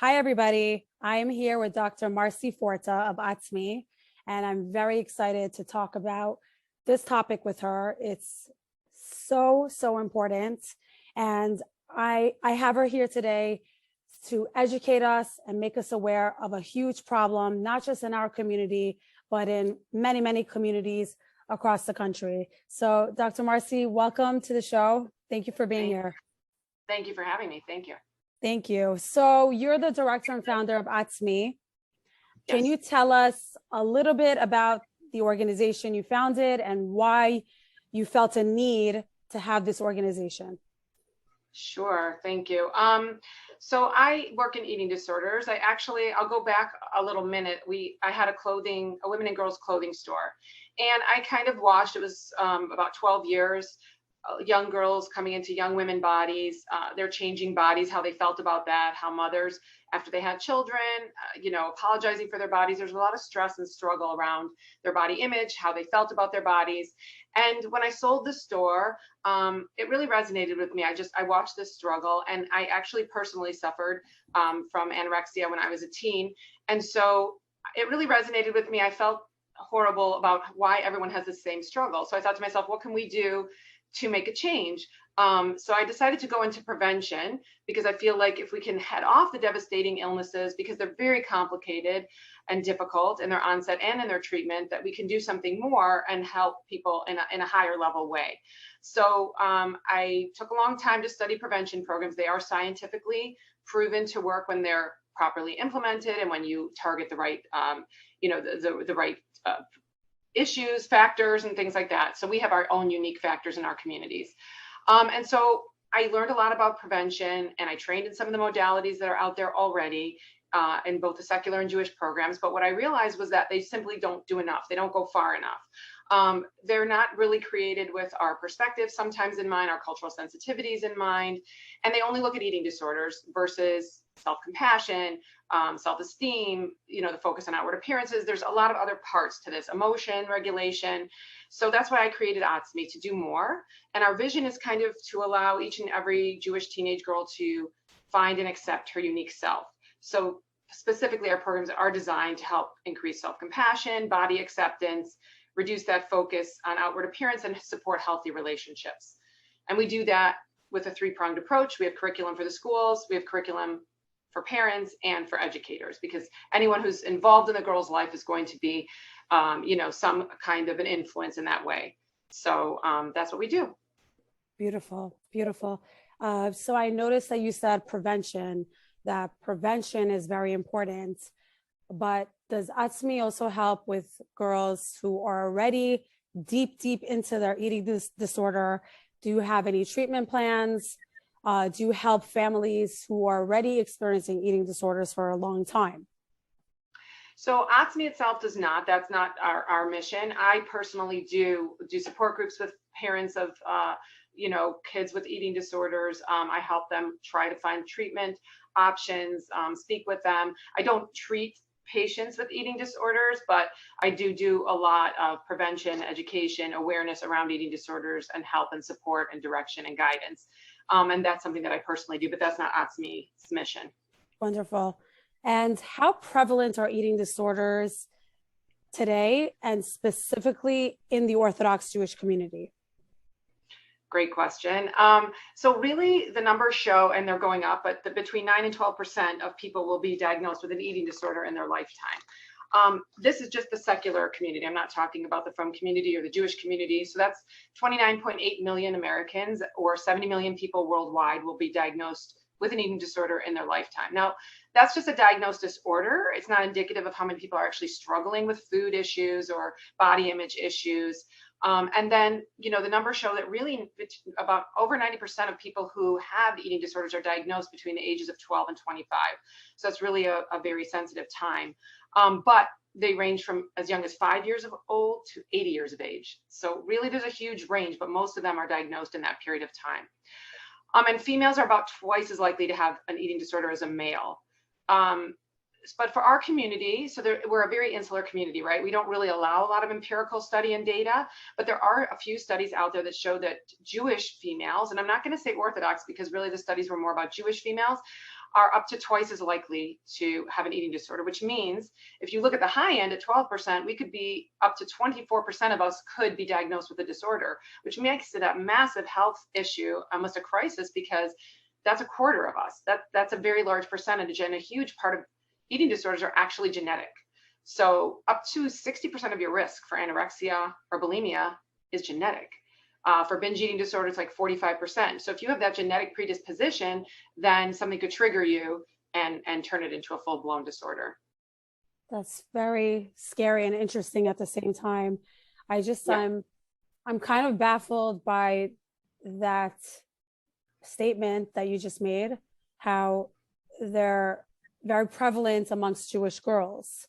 Hi, everybody. I am here with Dr. Marcy Forta of Atzmi, and I'm very excited to talk about this topic with her. It's so important. And I have her here today to educate us and make us aware of a huge problem, not just in our community, but in many communities across the country. So, Dr. Marcy, welcome to the show. Thank you for being here. Thank you for having me. Thank you. Thank you. So you're the director and founder of Atzmi. Can you tell us a little bit about the organization you founded and why you felt a need to have this organization? Sure. Thank you. So I work in eating disorders. I'll go back a little minute. I had a women and girls clothing store, and I kind of watched, it was about 12 years, young girls coming into young women bodies, their changing bodies, how they felt about that, how mothers, after they had children, apologizing for their bodies. There's a lot of stress and struggle around their body image, how they felt about their bodies. And when I sold the store, it really resonated with me. I watched this struggle, and I actually personally suffered from anorexia when I was a teen. And so it really resonated with me. I felt horrible about why everyone has the same struggle. So I thought to myself, what can we do to make a change? So I decided to go into prevention, because I feel like if we can head off the devastating illnesses, because they're very complicated and difficult in their onset and in their treatment, that we can do something more and help people in a higher level way. So I took a long time to study prevention programs. They are scientifically proven to work when they're properly implemented and when you target the right, the right issues, factors, and things like that. So we have our own unique factors in our communities. And so I learned a lot about prevention, and I trained in some of the modalities that are out there already in both the secular and Jewish programs. But what I realized was that they simply don't do enough. They don't go far enough. They're not really created with our perspective sometimes in mind, our cultural sensitivities in mind, and they only look at eating disorders versus self-compassion, self-esteem, the focus on outward appearances. There's a lot of other parts to this, emotion regulation. So that's why I created Atzmi, to do more. And our vision is kind of to allow each and every Jewish teenage girl to find and accept her unique self. So specifically, our programs are designed to help increase self-compassion, body acceptance, reduce that focus on outward appearance, and support healthy relationships. And we do that with a three-pronged approach. We have curriculum for the schools, we have curriculum for parents, and for educators, because anyone who's involved in a girl's life is going to be, some kind of an influence in that way. So that's what we do. Beautiful. So I noticed that you said that prevention is very important, but does Atzmi also help with girls who are already deep into their eating disorder? Do you have any treatment plans? Do you help families who are already experiencing eating disorders for a long time? So Atzmi itself does not. That's not our mission. I personally do support groups with parents of kids with eating disorders. I help them try to find treatment options, speak with them. I don't treat patients with eating disorders, but I do a lot of prevention, education, awareness around eating disorders, and help and support and direction and guidance. And that's something that I personally do, but that's not Atzmi's mission. Wonderful. And how prevalent are eating disorders today, and specifically in the Orthodox Jewish community? Great question. So really the numbers show, and they're going up, but between 9 and 12% of people will be diagnosed with an eating disorder in their lifetime. This is just the secular community. I'm not talking about the Frum community or the Jewish community. So that's 29.8 million Americans, or 70 million people worldwide, will be diagnosed with an eating disorder in their lifetime. Now, that's just a diagnosed disorder. It's not indicative of how many people are actually struggling with food issues or body image issues. And then, the numbers show that really about over 90% of people who have eating disorders are diagnosed between the ages of 12 and 25. So that's really a very sensitive time. But they range from as young as 5 years old to 80 years of age. So really there's a huge range, but most of them are diagnosed in that period of time. And females are about twice as likely to have an eating disorder as a male. But for our community, we're a very insular community, right? We don't really allow a lot of empirical study and data, but there are a few studies out there that show that Jewish females, and I'm not going to say Orthodox because really the studies were more about Jewish females, are up to twice as likely to have an eating disorder, which means if you look at the high end at 12%, we could be up to 24% of us could be diagnosed with a disorder, which makes it a massive health issue, almost a crisis, because that's a quarter of us. That's a very large percentage, and a huge part of eating disorders are actually genetic. So up to 60% of your risk for anorexia or bulimia is genetic. For binge eating disorders, like 45%. So if you have that genetic predisposition, then something could trigger you and turn it into a full-blown disorder. That's very scary and interesting at the same time. I'm kind of baffled by that statement that you just made, how they're very prevalent amongst Jewish girls.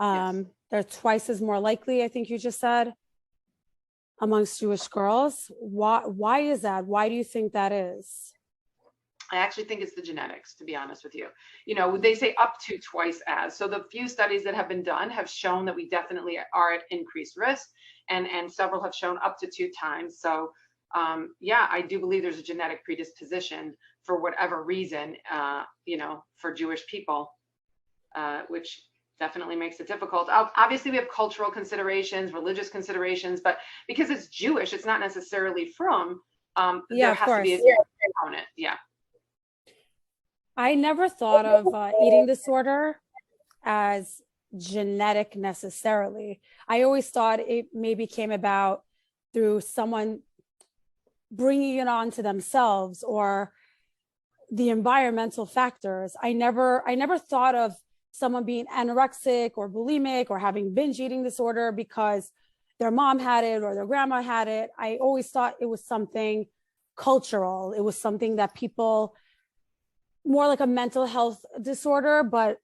They're twice as more likely, I think you just said, amongst Jewish girls. Why is that? Why do you think that is? I actually think it's the genetics, to be honest with you. You know, they say up to twice as. So the few studies that have been done have shown that we definitely are at increased risk, and several have shown up to 2 times. So yeah, I do believe there's a genetic predisposition for whatever reason, you know, for Jewish people, which definitely makes it difficult. Obviously, we have cultural considerations, religious considerations, but because it's Jewish, it's not necessarily from. There has to be a component. Yeah. I never thought of eating disorder as genetic necessarily. I always thought it maybe came about through someone bringing it on to themselves or the environmental factors. I never thought of someone being anorexic or bulimic or having binge eating disorder because their mom had it or their grandma had it. I always thought it was something cultural. It was something that people, more like a mental health disorder, but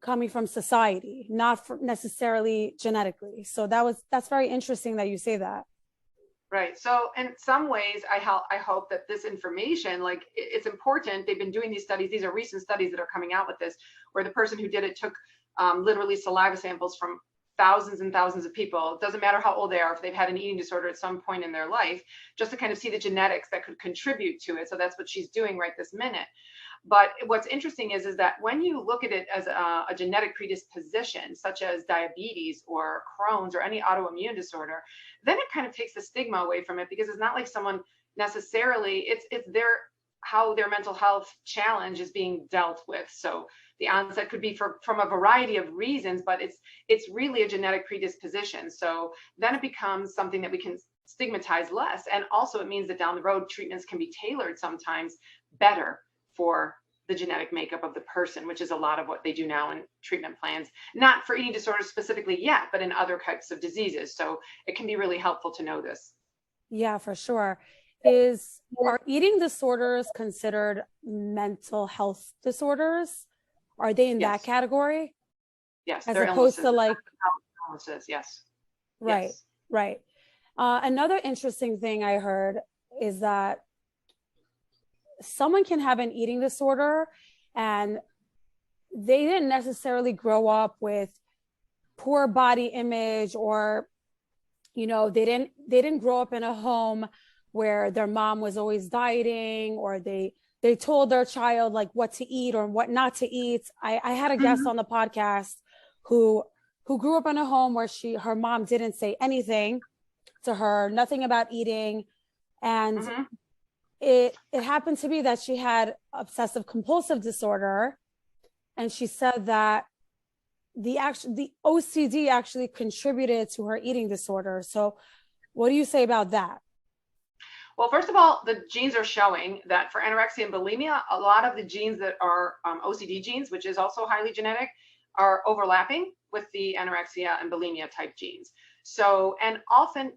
coming from society, not necessarily genetically. So that's very interesting that you say that. Right. So in some ways, I hope that this information, like it's important. They've been doing these studies. These are recent studies that are coming out with this, where the person who did it took literally saliva samples from thousands and thousands of people. It doesn't matter how old they are, if they've had an eating disorder at some point in their life, just to kind of see the genetics that could contribute to it. So that's what she's doing right this minute. But what's interesting is that when you look at it as a genetic predisposition, such as diabetes or Crohn's or any autoimmune disorder, then it kind of takes the stigma away from it, because it's not like someone necessarily, it's how their mental health challenge is being dealt with. So the onset could be from a variety of reasons, but it's really a genetic predisposition. So then it becomes something that we can stigmatize less. And also it means that down the road, treatments can be tailored sometimes better for the genetic makeup of the person, which is a lot of what they do now in treatment plans, not for eating disorders specifically yet, but in other types of diseases. So it can be really helpful to know this. Yeah, for sure. Are eating disorders considered mental health disorders? Are they in that category? Yes. As opposed to like illnesses. Yes. Right. Yes. Right. Another interesting thing I heard is that someone can have an eating disorder and they didn't necessarily grow up with poor body image, or, you know, they didn't grow up in a home where their mom was always dieting, or they told their child like what to eat or what not to eat. I had a guest on the podcast who grew up in a home where her mom didn't say anything to her, nothing about eating. And it happened to be that she had obsessive compulsive disorder. And she said that the OCD actually contributed to her eating disorder. So what do you say about that? Well, first of all, the genes are showing that for anorexia and bulimia, a lot of the genes that are OCD genes, which is also highly genetic, are overlapping with the anorexia and bulimia type genes. So, and often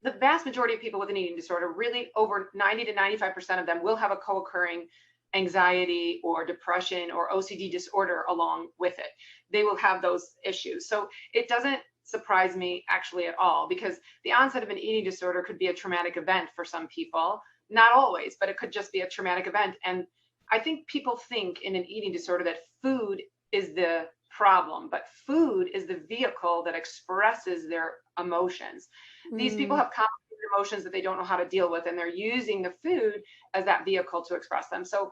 the vast majority of people with an eating disorder, really over 90 to 95% of them, will have a co-occurring anxiety or depression or OCD disorder along with it. They will have those issues. So it doesn't surprise me actually at all, because the onset of an eating disorder could be a traumatic event for some people. Not always, but it could just be a traumatic event. And I think people think in an eating disorder that food is the problem, but food is the vehicle that expresses their emotions. These people have complicated emotions that they don't know how to deal with, and they're using the food as that vehicle to express them. So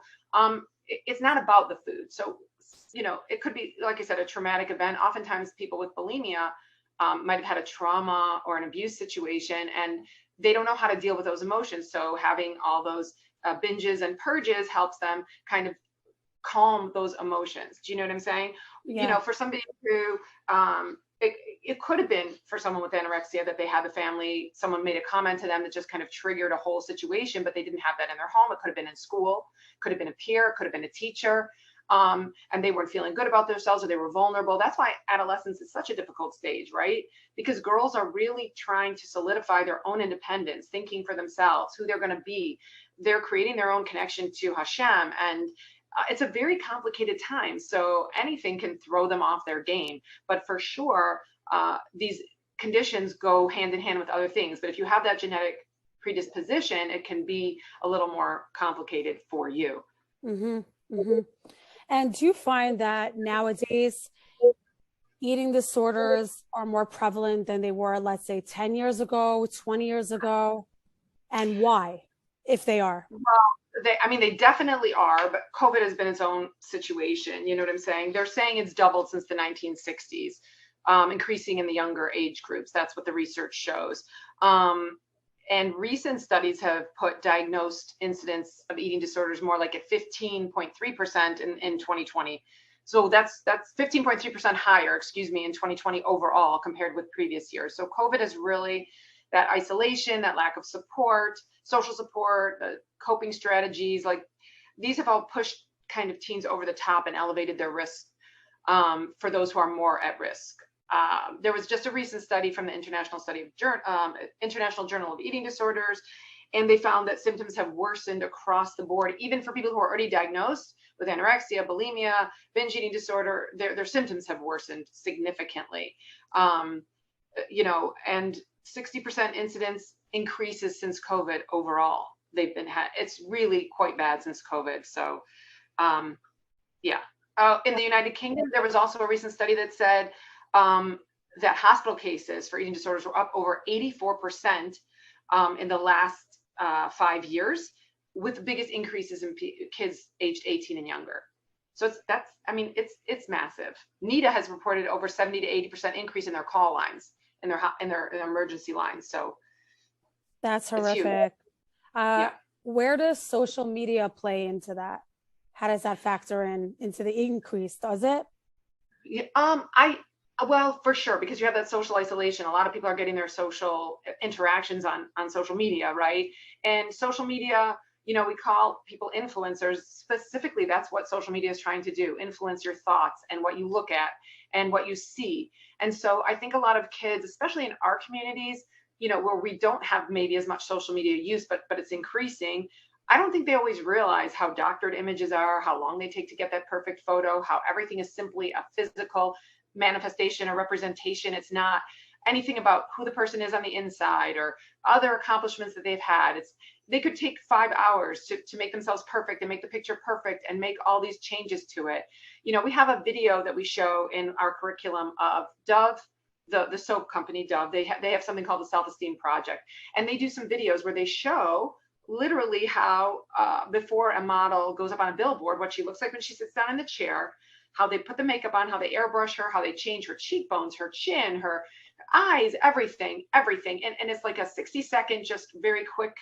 it's not about the food. So, it could be, like I said, a traumatic event. Oftentimes people with bulimia might have had a trauma or an abuse situation, and they don't know how to deal with those emotions. So having all those binges and purges helps them kind of calm those emotions. Do you know what I'm saying? Yeah. For somebody who, it could have been for someone with anorexia that they had the family, someone made a comment to them that just kind of triggered a whole situation, but they didn't have that in their home. It could have been in school, could have been a peer, could have been a teacher. And they weren't feeling good about themselves, or they were vulnerable. That's why adolescence is such a difficult stage, right? Because girls are really trying to solidify their own independence, thinking for themselves, who they're going to be. They're creating their own connection to Hashem, and it's a very complicated time. So anything can throw them off their game. But for sure, these conditions go hand in hand with other things. But if you have that genetic predisposition, it can be a little more complicated for you. Mm-hmm. Mm-hmm. And do you find that nowadays eating disorders are more prevalent than they were, let's say, 10 years ago, 20 years ago? And why, if they are? Well, they definitely are, but COVID has been its own situation. You know what I'm saying? They're saying it's doubled since the 1960s, increasing in the younger age groups. That's what the research shows. And recent studies have put diagnosed incidence of eating disorders more like at 15.3% in 2020. So that's 15.3% higher, in 2020 overall compared with previous years. So COVID is really that isolation, that lack of support, social support, coping strategies, like these have all pushed kind of teens over the top and elevated their risk for those who are more at risk. There was just a recent study from the International Journal of Eating Disorders, and they found that symptoms have worsened across the board, even for people who are already diagnosed with anorexia, bulimia, binge eating disorder. Their symptoms have worsened significantly. And 60% incidence increases since COVID overall. It's really quite bad since COVID. So, yeah. In the United Kingdom, there was also a recent study that said that hospital cases for eating disorders were up over 84% in the last 5 years, with the biggest increases in kids aged 18 and younger. So it's massive. NIDA has reported over 70 to 80% increase in their call lines, in their emergency lines. So that's horrific. Yeah. Where does social media play into that? How does that factor into the increase? Does it? Well, for sure, because you have that social isolation. A lot of people are getting their social interactions on social media, right? And social media, we call people influencers. Specifically, that's what social media is trying to do: influence your thoughts and what you look at and what you see. And so I think a lot of kids, especially in our communities, where we don't have maybe as much social media use, but it's increasing. I don't think they always realize how doctored images are, how long they take to get that perfect photo, how everything is simply a physical manifestation or representation. It's not anything about who the person is on the inside or other accomplishments that they've had. They could take 5 hours to make themselves perfect and make the picture perfect and make all these changes to it. We have a video that we show in our curriculum of Dove, the soap company Dove. They have something called the Self-Esteem Project, and they do some videos where they show literally how before a model goes up on a billboard, what she looks like when she sits down in the chair, how they put the makeup on, how they airbrush her, how they change her cheekbones, her chin, her eyes, everything. And it's like a 60-second, just very quick,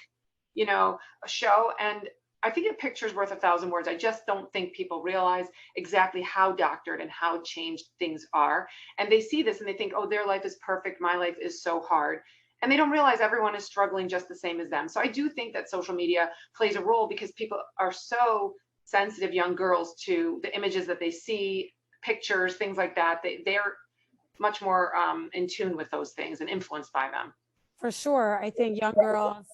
show. And I think a picture's worth 1,000 words. I just don't think people realize exactly how doctored and how changed things are. And they see this and they think, oh, their life is perfect. My life is so hard. And they don't realize everyone is struggling just the same as them. So I do think that social media plays a role, because people are so sensitive, young girls, to the images that they see, pictures, things like that. They're much more in tune with those things and influenced by them. For sure. I think young girls,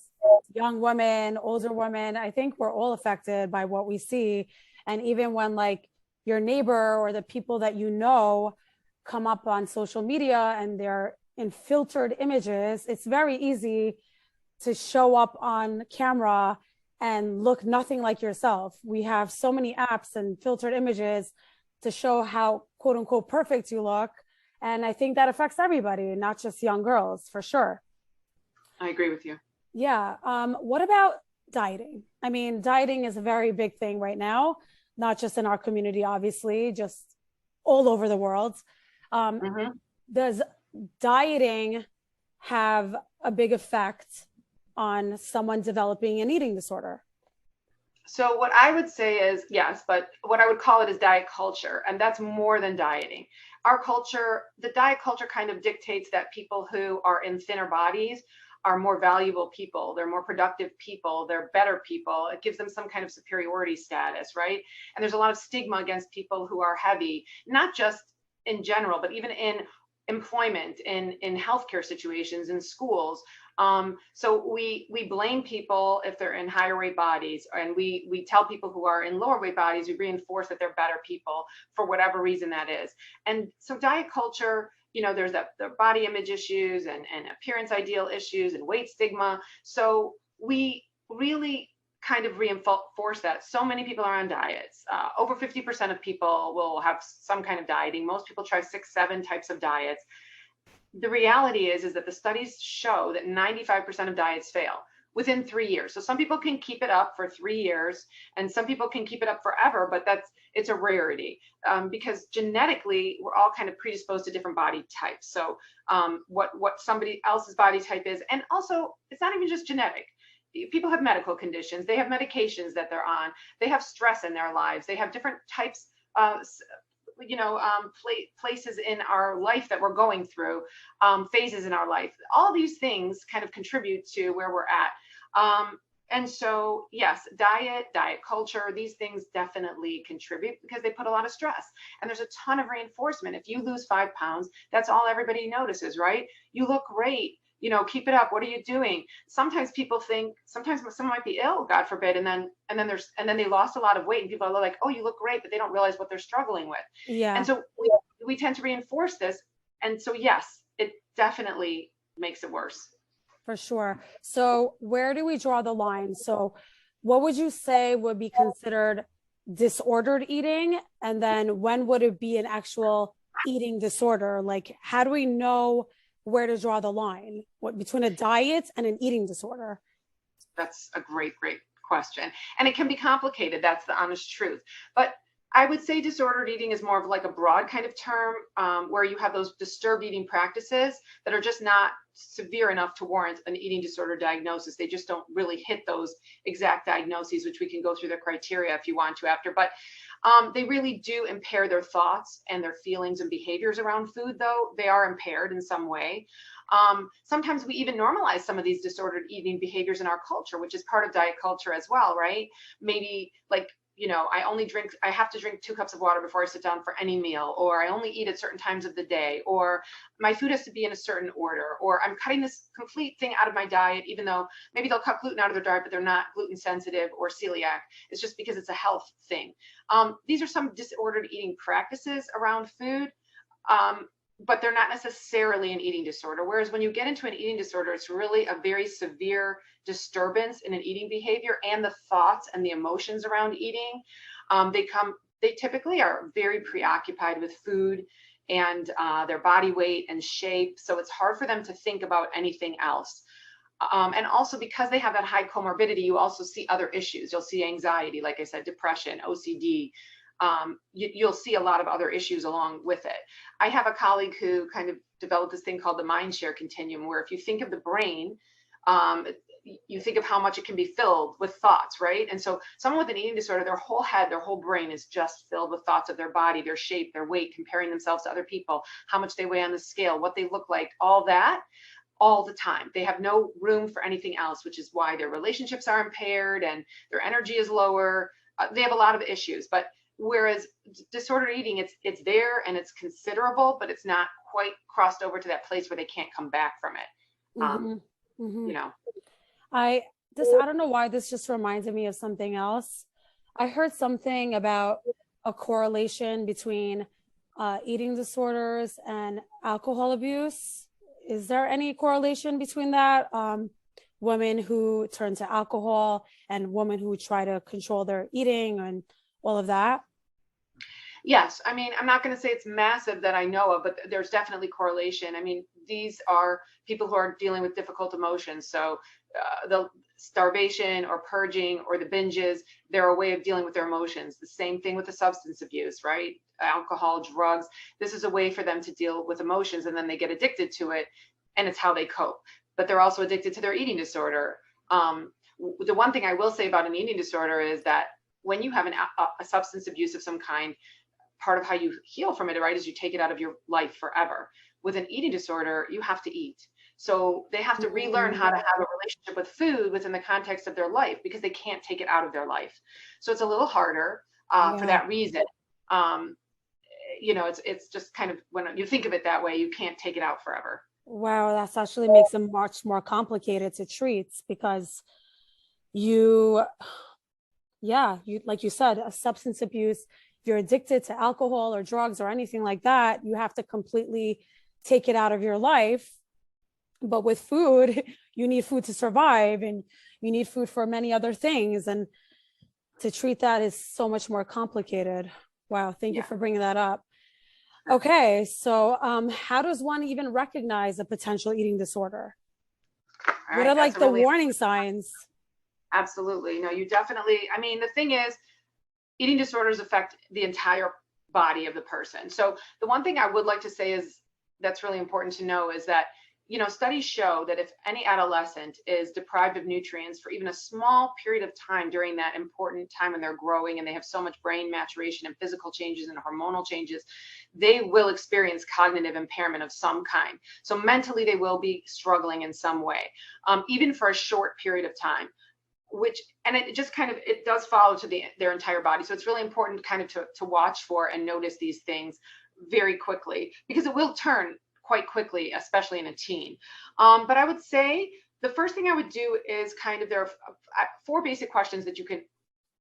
young women, older women, I think we're all affected by what we see. And even when like your neighbor or the people that come up on social media and they're in filtered images, it's very easy to show up on camera and look nothing like yourself. We have so many apps and filtered images to show how quote unquote perfect you look. And I think that affects everybody, not just young girls, for sure. I agree with you. Yeah. What about dieting? I mean, dieting is a very big thing right now, not just in our community, obviously, just all over the world. Um, Mhm. does dieting have a big effect on someone developing an eating disorder? So what I would say is yes, but what I would call it is diet culture, and that's more than dieting. Our culture, the diet culture kind of dictates that people who are in thinner bodies are more valuable people, they're more productive people, they're better people. It gives them some kind of superiority status, right? And there's a lot of stigma against people who are heavy, not just in general, but even in employment, in healthcare situations, in schools. So we blame people if they're in higher weight bodies, and we tell people who are in lower weight bodies, we reinforce that they're better people for whatever reason that is. And so diet culture, there's the body image issues and appearance ideal issues and weight stigma. So we really kind of reinforce that. So many people are on diets. Over 50% of people will have some kind of dieting. Most people try 6, 7 types of diets. The reality is that the studies show that 95% of diets fail within 3 years. So some people can keep it up for 3 years, and some people can keep it up forever, but it's a rarity, because genetically we're all kind of predisposed to different body types. So what somebody else's body type is, and also it's not even just genetic. People have medical conditions, they have medications that they're on, they have stress in their lives, they have different types, places in our life that we're going through, phases in our life. All these things kind of contribute to where we're at. And so, yes, diet culture, these things definitely contribute because they put a lot of stress. And there's a ton of reinforcement. If you lose 5 pounds, that's all everybody notices, right? You look great. Keep it up. What are you doing? Sometimes people think, sometimes someone might be ill, God forbid, and then they lost a lot of weight, and people are like, oh, you look great, but they don't realize what they're struggling with. And Yeah, so we tend to reinforce this. And so, yes, it definitely makes it worse. for sure. So, where do we draw the line? So, what would you say would be considered disordered eating? And then when would it be an actual eating disorder? Like, how do we know where to draw the line between a diet and an eating disorder? That's a great, great question. And it can be complicated. That's the honest truth. But I would say disordered eating is more of like a broad kind of term, where you have those disturbed eating practices that are just not severe enough to warrant an eating disorder diagnosis. They just don't really hit those exact diagnoses, which we can go through the criteria if you want to after. But they really do impair their thoughts and their feelings and behaviors around food, though they are impaired in some way. Sometimes we even normalize some of these disordered eating behaviors in our culture, which is part of diet culture as well, right? Maybe like, I have to drink 2 cups of water before I sit down for any meal, or I only eat at certain times of the day, or my food has to be in a certain order, or I'm cutting this complete thing out of my diet, even though maybe they'll cut gluten out of their diet, but they're not gluten sensitive or celiac. It's just because it's a health thing. These are some disordered eating practices around food. But they're not necessarily an eating disorder. Whereas when you get into an eating disorder, it's really a very severe disturbance in an eating behavior and the thoughts and the emotions around eating. They typically are very preoccupied with food and their body weight and shape. So it's hard for them to think about anything else. And also because they have that high comorbidity, you also see other issues. You'll see anxiety, like I said, depression, OCD. You'll see a lot of other issues along with it. I have a colleague who kind of developed this thing called the mind share continuum, where if you think of the brain, um, you think of how much it can be filled with thoughts, right? And so someone with an eating disorder, their whole head, their whole brain is just filled with thoughts of their body, their shape, their weight, comparing themselves to other people, how much they weigh on the scale, what they look like, all that, all the time. They have no room for anything else, which is why their relationships are impaired and their energy is lower. They have a lot of issues, but whereas disordered eating, it's there and it's considerable, but it's not quite crossed over to that place where they can't come back from it. Mm-hmm. Mm-hmm. You know, I don't know why this just reminded me of something else. I heard something about a correlation between eating disorders and alcohol abuse. Is there any correlation between that? Women who turn to alcohol and women who try to control their eating and all of that? Yes, I mean, I'm not going to say it's massive that I know of, but there's definitely correlation. I mean, these are people who are dealing with difficult emotions. So the starvation or purging or the binges, they're a way of dealing with their emotions. The same thing with the substance abuse, right? Alcohol, drugs. This is a way for them to deal with emotions, and then they get addicted to it, and it's how they cope. But they're also addicted to their eating disorder. The one thing I will say about an eating disorder is that when you have a substance abuse of some kind, part of how you heal from it, right, is you take it out of your life forever. With an eating disorder, you have to eat. So they have to relearn how to have a relationship with food within the context of their life because they can't take it out of their life. So it's a little harder for Yeah. that reason. Um, it's just kind of, when you think of it that way, you can't take it out forever. Wow, that's actually makes it much more complicated to treat because you, yeah, you like you said, a substance abuse, if you're addicted to alcohol or drugs or anything like that, you have to completely take it out of your life. But with food, you need food to survive and you need food for many other things. And to treat that is so much more complicated. Wow, thank you for bringing that up. Okay, so how does one even recognize a potential eating disorder? What are like the warning signs? Absolutely. No, you definitely, I mean, the thing is, eating disorders affect the entire body of the person. So the one thing I would like to say is that's really important to know is that, studies show that if any adolescent is deprived of nutrients for even a small period of time during that important time when they're growing and they have so much brain maturation and physical changes and hormonal changes, they will experience cognitive impairment of some kind. So mentally, they will be struggling in some way, even for a short period of time. And it just kind of, it does follow to their entire body. So it's really important kind of to watch for and notice these things very quickly because it will turn quite quickly, especially in a teen. But I would say the first thing I would do is kind of, there are 4 basic questions that you can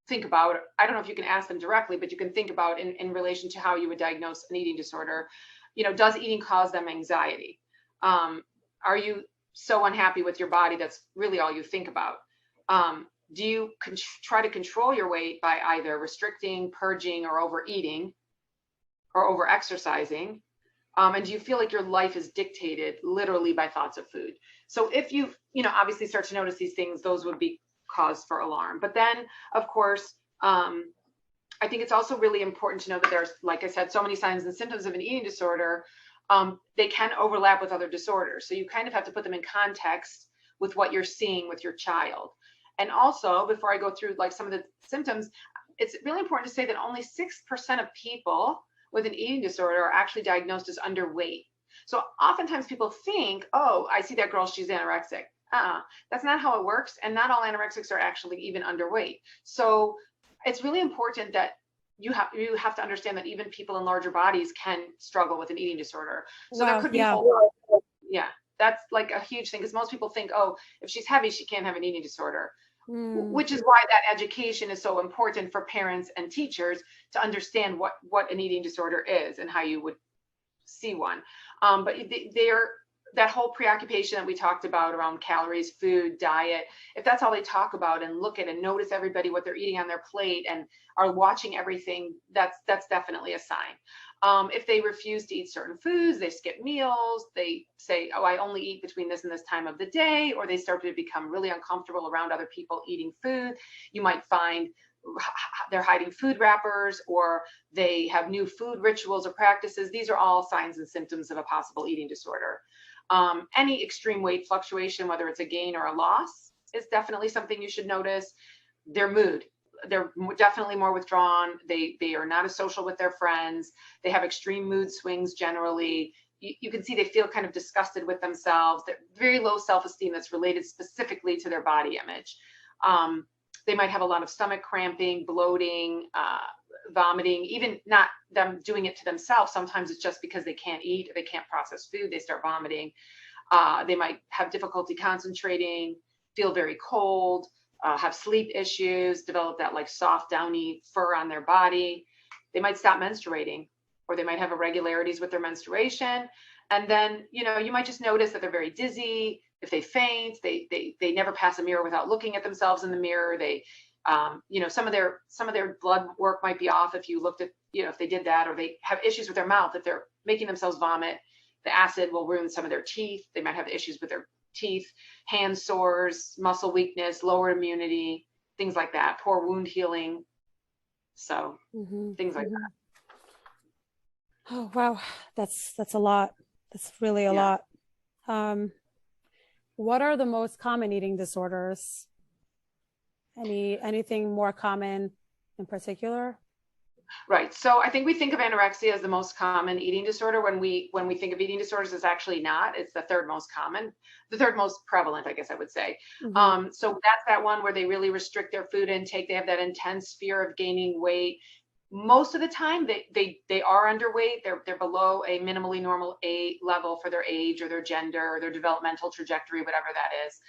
think about. I don't know if you can ask them directly, but you can think about in relation to how you would diagnose an eating disorder. Does eating cause them anxiety? Are you so unhappy with your body that's really all you think about? Do you try to control your weight by either restricting, purging, or overeating, or over exercising? And do you feel like your life is dictated literally by thoughts of food? So if you, obviously start to notice these things, those would be cause for alarm. But then, of course, I think it's also really important to know that there's, like I said, so many signs and symptoms of an eating disorder. They can overlap with other disorders. So you kind of have to put them in context with what you're seeing with your child. And also, before I go through like some of the symptoms, it's really important to say that only 6% of people with an eating disorder are actually diagnosed as underweight. So oftentimes people think, oh, I see that girl, she's anorexic. That's not how it works. And not all anorexics are actually even underweight. So it's really important that you have to understand that even people in larger bodies can struggle with an eating disorder. So there could be that's like a huge thing because most people think, oh, if she's heavy, she can't have an eating disorder. Which is why that education is so important for parents and teachers to understand what an eating disorder is and how you would see one. But that whole preoccupation that we talked about around calories, food, diet, if that's all they talk about and look at and notice everybody what they're eating on their plate and are watching everything, that's definitely a sign. If they refuse to eat certain foods, they skip meals, they say, oh, I only eat between this and this time of the day, or they start to become really uncomfortable around other people eating food. You might find they're hiding food wrappers, or they have new food rituals or practices. These are all signs and symptoms of a possible eating disorder. Any extreme weight fluctuation, whether it's a gain or a loss, is definitely something you should notice. Their mood, they're definitely more withdrawn. They are not as social with their friends. They have extreme mood swings generally. You can see they feel kind of disgusted with themselves. They're very low self-esteem that's related specifically to their body image. They might have a lot of stomach cramping, bloating, vomiting, even not them doing it to themselves. Sometimes it's just because they can't eat or they can't process food, they start vomiting. They might have difficulty concentrating, feel very cold, have sleep issues, develop that like soft, downy fur on their body. They might stop menstruating, or they might have irregularities with their menstruation. And then, you might just notice that they're very dizzy. If they faint, they never pass a mirror without looking at themselves in the mirror. They, some of their blood work might be off if you looked at if they did that, or they have issues with their mouth, if they're making themselves vomit, the acid will ruin some of their teeth. They might have issues with their teeth, hand sores, muscle weakness, lower immunity, things like that, poor wound healing. So things like that. Oh, wow. That's a lot. That's really a lot. What are the most common eating disorders? Anything more common in particular? Right. So I think we think of anorexia as the most common eating disorder. When we think of eating disorders, it's actually not. It's the third most common, the third most prevalent, I guess I would say. So that's that one where they really restrict their food intake. They have that intense fear of gaining weight. Most of the time they are underweight. They're below a minimally normal A level for their age or their gender or their developmental trajectory, whatever that is.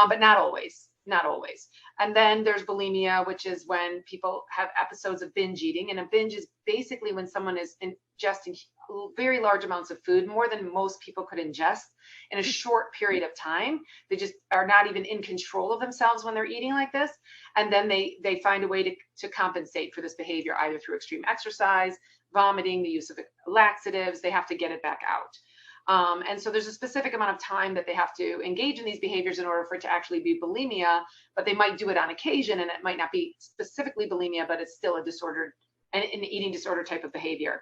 But not always. Not always. And then there's bulimia, which is when people have episodes of binge eating. And a binge is basically when someone is ingesting very large amounts of food, more than most people could ingest in a short period of time. They just are not even in control of themselves when they're eating like this. And then they find a way to compensate for this behavior, either through extreme exercise, vomiting, the use of laxatives. They have to get it back out. And so there's a specific amount of time that they have to engage in these behaviors in order for it to actually be bulimia, but they might do it on occasion, and it might not be specifically bulimia, but it's still a disordered, an eating disorder type of behavior.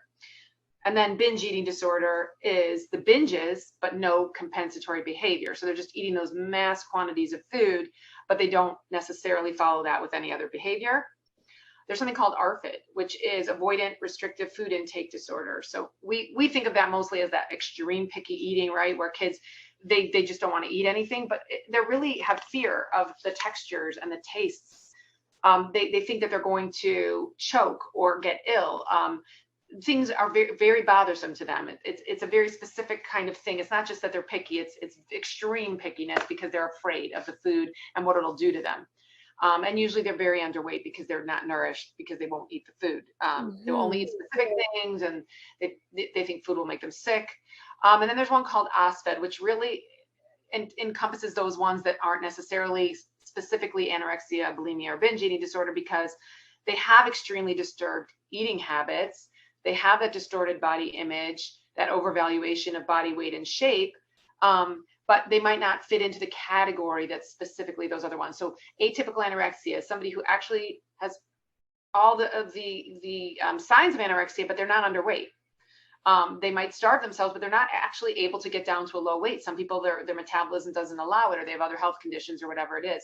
And then binge eating disorder is the binges, but no compensatory behavior. So they're just eating those mass quantities of food, but they don't necessarily follow that with any other behavior. There's something called ARFID, which is avoidant restrictive food intake disorder. So we think of that mostly as that extreme picky eating, right? Where kids, they just don't want to eat anything, but they really have fear of the textures and the tastes. They think that they're going to choke or get ill. Things are very, very bothersome to them. It's a very specific kind of thing. It's not just that they're picky, it's extreme pickiness because they're afraid of the food and what it'll do to them. And usually they're very underweight because they're not nourished, because they won't eat the food. They'll only eat specific things, and they think food will make them sick. And then there's one called OSFED, which really encompasses those ones that aren't necessarily specifically anorexia, bulimia, or binge eating disorder, because they have extremely disturbed eating habits. They have that distorted body image, that overvaluation of body weight and shape. But they might not fit into the category that's specifically those other ones. So atypical anorexia is somebody who actually has all the signs of anorexia, but they're not underweight. They might starve themselves, but they're not actually able to get down to a low weight. Some people, their metabolism doesn't allow it, or they have other health conditions or whatever it is.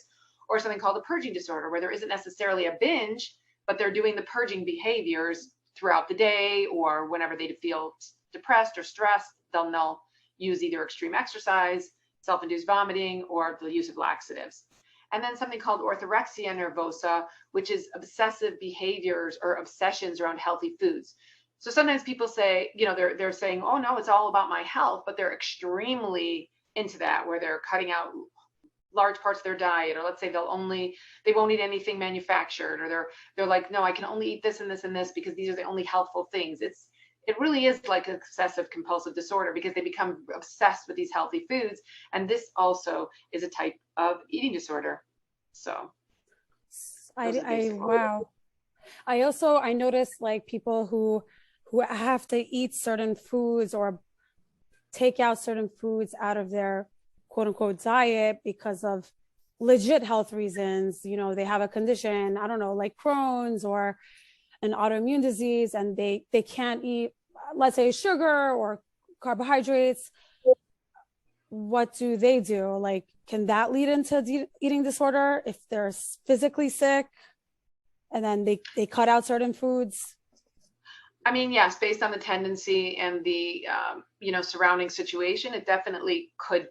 Or something called a purging disorder, where there isn't necessarily a binge, but they're doing the purging behaviors throughout the day, or whenever they feel depressed or stressed, they'll use either extreme exercise, self-induced vomiting, or the use of laxatives. And then something called orthorexia nervosa, which is obsessive behaviors or obsessions around healthy foods. So sometimes people say, they're saying, oh no, it's all about my health, but they're extremely into that, where they're cutting out large parts of their diet, or let's say they won't eat anything manufactured, or they're like, no, I can only eat this and this and this because these are the only healthful things. It really is like obsessive compulsive disorder, because they become obsessed with these healthy foods. And this also is a type of eating disorder. So wow. I noticed like people who have to eat certain foods or take out certain foods out of their quote unquote diet because of legit health reasons. They have a condition, I don't know, like Crohn's or an autoimmune disease, and they can't eat, let's say, sugar or carbohydrates. What do they do? Like, can that lead into eating disorder if they're physically sick and then they cut out certain foods? I mean, yes, based on the tendency and the surrounding situation, it definitely could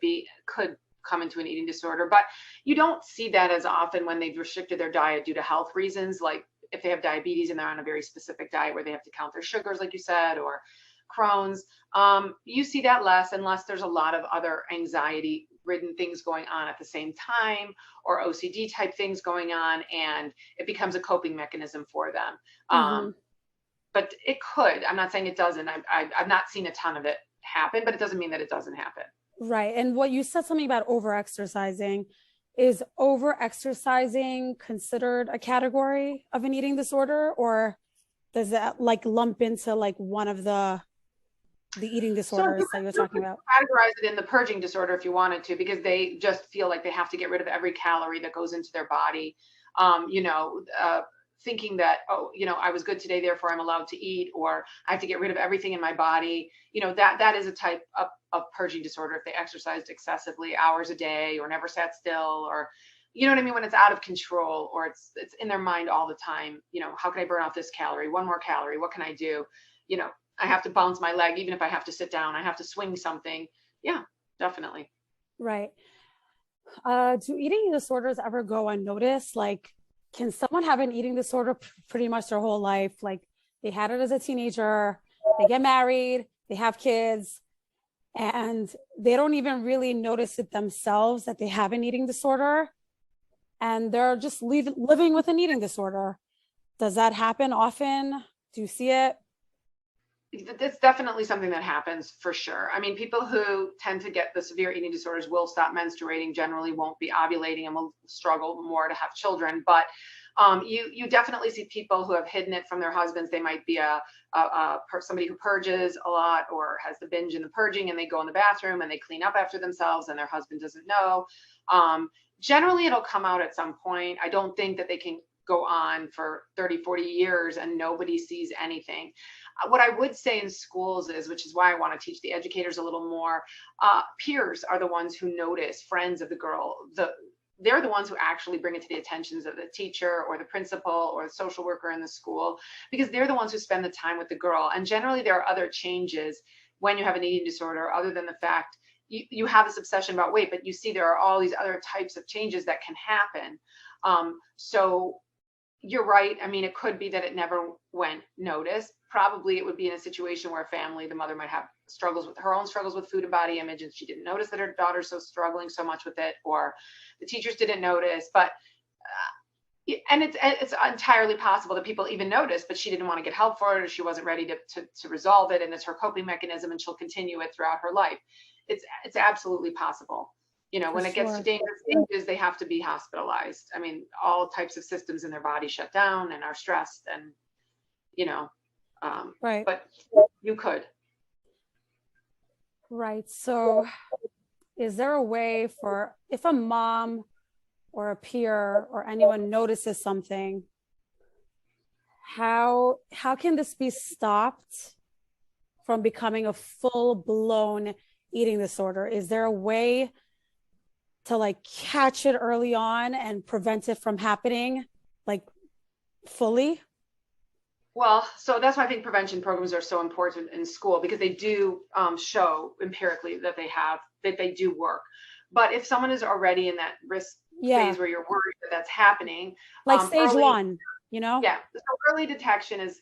come into an eating disorder. But you don't see that as often when they've restricted their diet due to health reasons, like if they have diabetes and they're on a very specific diet where they have to count their sugars, like you said, or Crohn's. You see that less, unless there's a lot of other anxiety ridden things going on at the same time, or OCD type things going on, and it becomes a coping mechanism for them. But it could. I'm not saying it doesn't. I've not seen a ton of it happen, but it doesn't mean that it doesn't happen. Right. And what you said something about over-exercising. Is over-exercising considered a category of an eating disorder, or Does that like lump into like one of the eating So disorders you that you're you talking could about? categorize it in the purging disorder if you wanted to, because they just feel like they have to get rid of every calorie that goes into their body. You know, thinking that, oh, you know, I was good today, therefore I'm allowed to eat, or I have to get rid of everything in my body. You know, that is a type of purging disorder if they exercised excessively, hours a day, or never sat still, or you know what I mean, when it's out of control, or it's in their mind all the time. You know, how can I burn off this calorie? One more calorie. What can I do? You know, I have to bounce my leg, even if I have to sit down, I have to swing something. Yeah, definitely. Right. Do eating disorders ever go unnoticed? Like, can someone have an eating disorder pretty much their whole life? Like, they had it as a teenager, they get married, they have kids, and they don't even really notice it themselves that they have an eating disorder, and they're just living with an eating disorder. Does that happen often? Do you see it? It's definitely something that happens for sure. I mean, people who tend to get the severe eating disorders will stop menstruating, generally won't be ovulating, and will struggle more to have children. But you definitely see people who have hidden it from their husbands. They might be somebody who purges a lot, or has the binge in the purging, and they go in the bathroom and they clean up after themselves, and their husband doesn't know. Um, Generally, it'll come out at some point. I don't think that they can go on for 30, 40 years and nobody sees anything. What I would say in schools is, which is why I want to teach the educators a little more, peers are the ones who notice, friends of the girl. They're the ones who actually bring it to the attentions of the teacher or the principal or the social worker in the school, because they're the ones who spend the time with the girl. And generally, there are other changes when you have an eating disorder, other than the fact you have this obsession about weight, but you see there are all these other types of changes that can happen. So you're right. I mean, it could be that it never went noticed. Probably it would be in a situation where a family, the mother might have struggles with her own struggles with food and body image, and she didn't notice that her daughter's so struggling so much with it, or the teachers didn't notice. But and it's entirely possible that people even noticed, but she didn't want to get help for it, or she wasn't ready to resolve it, and it's her coping mechanism, and she'll continue it throughout her life. It's absolutely possible. You know, For when it gets to sure. dangerous stages, they have to be hospitalized. I mean, all types of systems in their body shut down and are stressed, and you know, Right. but you could. Right. So, is there a way for if a mom or a peer or anyone notices something, how can this be stopped from becoming a full blown eating disorder? Is there a way to like catch it early on and prevent it from happening like fully? Well, so that's why I think prevention programs are so important in school, because they do show empirically that they do work. But if someone is already in that risk Yeah. phase where you're worried that that's happening, Like stage early, one, you know? yeah, so early detection is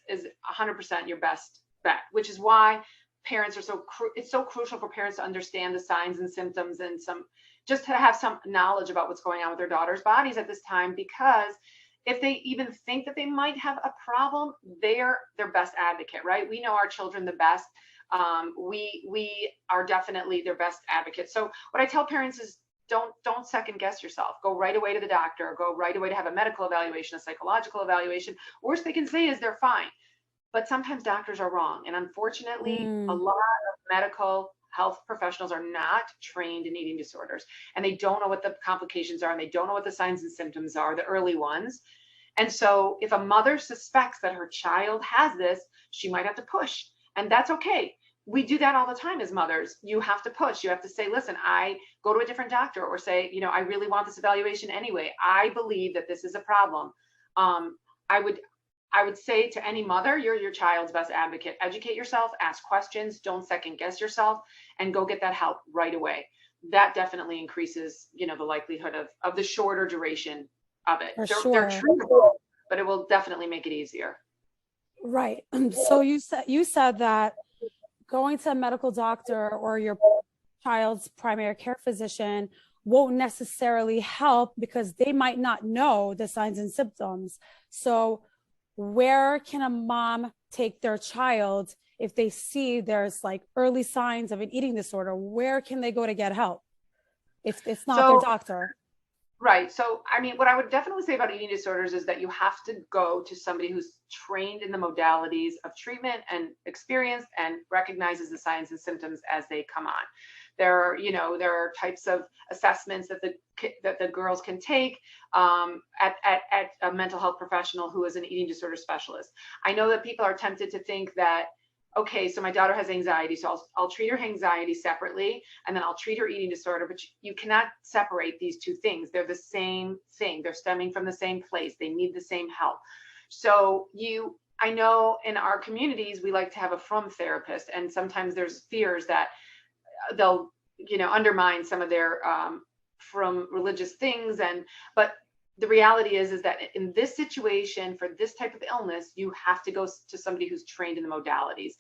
100% your best bet, which is why parents are it's so crucial for parents to understand the signs and symptoms, and some just to have some knowledge about what's going on with their daughter's bodies at this time, because if they even think that they might have a problem, they're their best advocate, right? We know our children the best. We are definitely their best advocates. So what I tell parents is, don't second guess yourself. Go right away to the doctor. Go right away to have a medical evaluation, a psychological evaluation. Worst they can say is they're fine. But sometimes doctors are wrong. And unfortunately, a Mm, lot of medical health professionals are not trained in eating disorders, and they don't know what the complications are, and they don't know what the signs and symptoms are, the early ones. And so if a mother suspects that her child has this, she might have to push. And that's okay. We do that all the time as mothers. You have to push. You have to say, listen, I go to a different doctor, or say, you know, I really want this evaluation anyway. I believe that this is a problem. Um, I would I would say to any mother, you're your child's best advocate. Educate yourself, ask questions, don't second guess yourself, and go get that help right away. That definitely increases, you know, the likelihood of the shorter duration of it. for They're sure. treatable, but it will definitely make it easier. Right. So you said that going to a medical doctor or your child's primary care physician won't necessarily help because they might not know the signs and symptoms. So where can a mom take their child if they see there's like early signs of an eating disorder? Where can they go to get help if it's not their So doctor? Right. So, I mean, what I would definitely say about eating disorders is that you have to go to somebody who's trained in the modalities of treatment and experienced and recognizes the signs and symptoms as they come on. There are types of assessments that the girls can take at a mental health professional who is an eating disorder specialist. I know that people are tempted to think that, okay, so my daughter has anxiety, so I'll treat her anxiety separately, and then I'll treat her eating disorder. But you cannot separate these two things. They're the same thing. They're stemming from the same place. They need the same help. So I know in our communities, we like to have a from therapist, and sometimes there's fears that they'll, undermine some of their from religious things. But the reality is that in this situation, for this type of illness, you have to go to somebody who's trained in the modalities,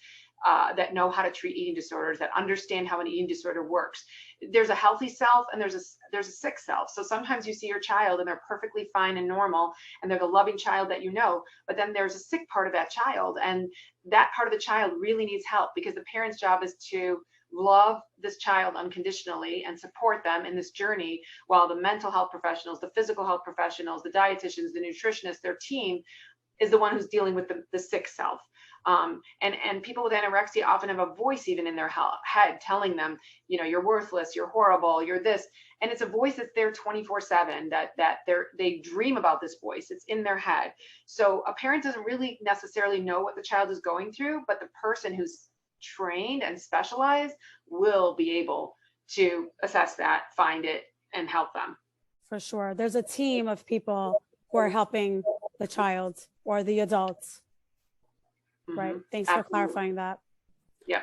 that know how to treat eating disorders, that understand how an eating disorder works. There's a healthy self and there's a sick self. So sometimes you see your child and they're perfectly fine and normal, and they're the loving child that you know, but then there's a sick part of that child, and that part of the child really needs help, because the parent's job is to love this child unconditionally and support them in this journey, while the mental health professionals, the physical health professionals, the dietitians, the nutritionists, their team is the one who's dealing with the sick self. And people with anorexia often have a voice even in their head telling them, you're worthless, you're horrible, you're this. And it's a voice that's there 24/7, that they dream about this voice. It's in their head. So a parent doesn't really necessarily know what the child is going through, but the person who's trained and specialized will be able to assess that, find it, and help them. For sure. There's a team of people who are helping the child or the adults. Right. Thanks for clarifying that. Yeah.